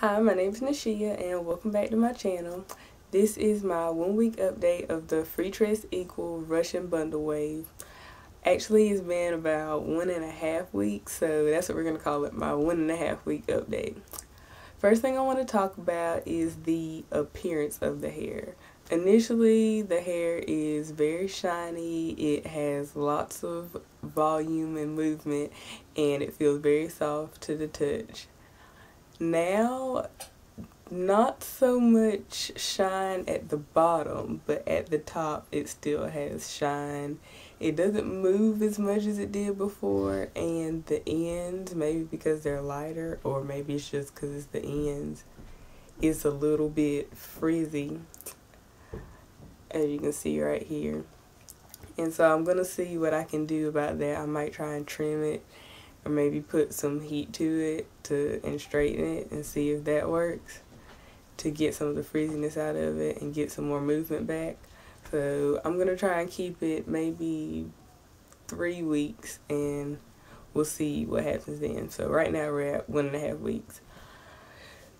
Hi, my name is Nashia and welcome back to my channel. This is my 1 week update of the Freetress equal Russian bundle wave. Actually, it's been about 1.5 weeks, so that's what we're going to call it, my 1.5 week update. First thing I want to talk about is the appearance of the hair. Initially, the hair is very shiny, it has lots of volume and movement, and it feels very soft to the touch. Now, not so much shine at the bottom, but at the top it still has shine. It doesn't move as much as it did before, and the ends, maybe because they're lighter or maybe it's just because it's the ends, it's a little bit frizzy, as you can see right here. And so I'm going to see what I can do about that. I might try and trim it or maybe put some heat to it and straighten it and see if that works to get some of the frizziness out of it and get some more movement back. So I'm going to try and keep it maybe 3 weeks and we'll see what happens then. So right now we're at 1.5 weeks.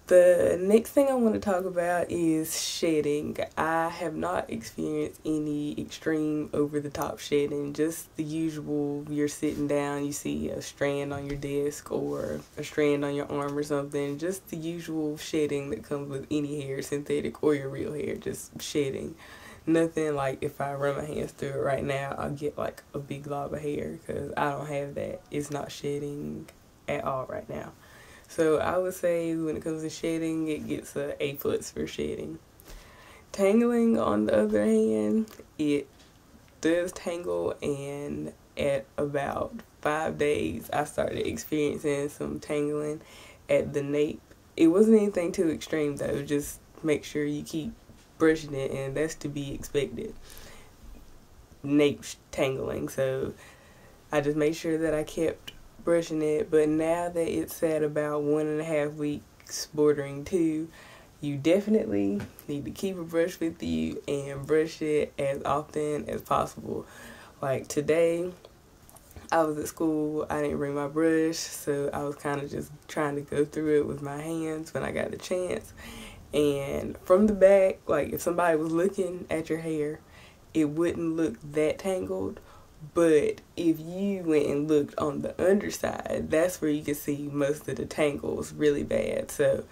The next thing I want to talk about is shedding. I have not experienced any extreme over-the-top shedding, just the usual. You're sitting down, you see a strand on your desk or a strand on your arm or something, just the usual shedding that comes with any hair, synthetic or your real hair, just shedding. Nothing like if I run my hands through it right now, I'll get like a big glob of hair because I don't have that. It's not shedding at all right now. So I would say when it comes to shedding, it gets a A+ for shedding. Tangling, on the other hand, it does tangle, and at about 5 days, I started experiencing some tangling at the nape. It wasn't anything too extreme though, just make sure you keep brushing it, and that's to be expected. Nape tangling, so I just made sure that I kept brushing it. But now that it's at about 1.5 weeks bordering 2, you definitely need to keep a brush with you and brush it as often as possible. Like today, I was at school, I didn't bring my brush, so I was kind of just trying to go through it with my hands when I got the chance. And from the back, like if somebody was looking at your hair, it wouldn't look that tangled. But if you went and looked on the underside, that's where you can see most of the tangles really bad. So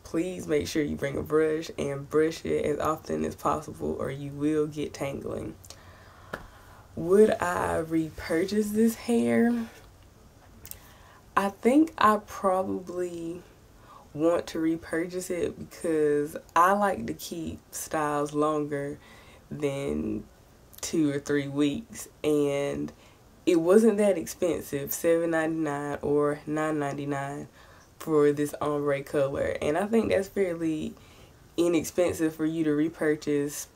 please make sure you bring a brush and brush it as often as possible or you will get tangling. Would I repurchase this hair? I think I probably want to repurchase it because I like to keep styles longer than 2 or 3 weeks, and it wasn't that expensive, $7.99 or $9.99 for this ombre color, and I think that's fairly inexpensive for you to repurchase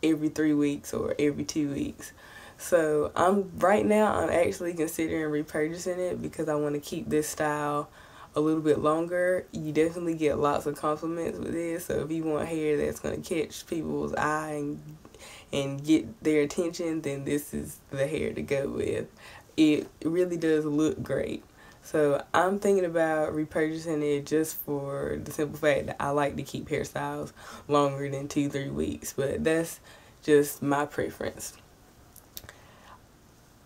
every 3 weeks or every 2 weeks. So right now I'm actually considering repurchasing it because I want to keep this style a little bit longer. You definitely get lots of compliments with this, so if you want hair that's going to catch people's eye and get their attention, then this is the hair to go with. It really does look great. So I'm thinking about repurchasing it just for the simple fact that I like to keep hairstyles longer than 2-3 weeks, but that's just my preference.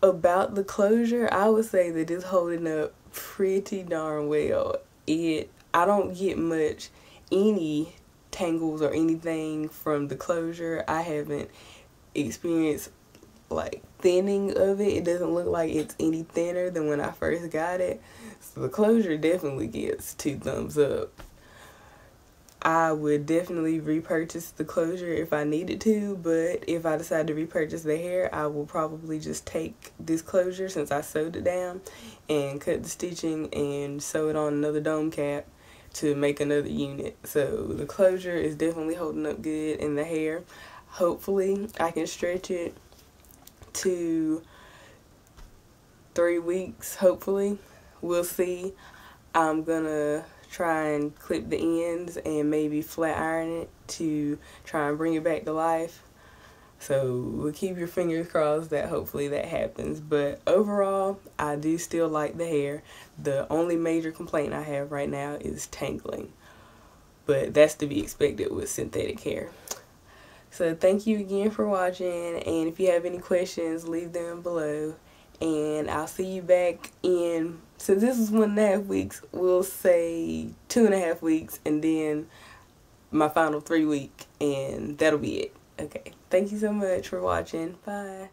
About the closure, I would say that it's holding up pretty darn well. I don't get any tangles or anything from the closure. I haven't experienced like thinning of it. It doesn't look like it's any thinner than when I first got it. So the closure definitely gets 2 thumbs up. I would definitely repurchase the closure if I needed to, but if I decide to repurchase the hair, I will probably just take this closure since I sewed it down and cut the stitching and sew it on another dome cap to make another unit. So the closure is definitely holding up good in the hair. Hopefully I can stretch it to 3 weeks, hopefully. We'll see. I'm gonna try and clip the ends and maybe flat iron it to try and bring it back to life. So we'll keep your fingers crossed that hopefully that happens. But overall, I do still like the hair. The only major complaint I have right now is tangling. but that's to be expected with synthetic hair. So thank you again for watching, and if you have any questions, leave them below, and I'll see you back in, since this is 1.5 weeks, we'll say 2.5 weeks, and then my final 3 week, and that'll be it. Okay, thank you so much for watching. Bye.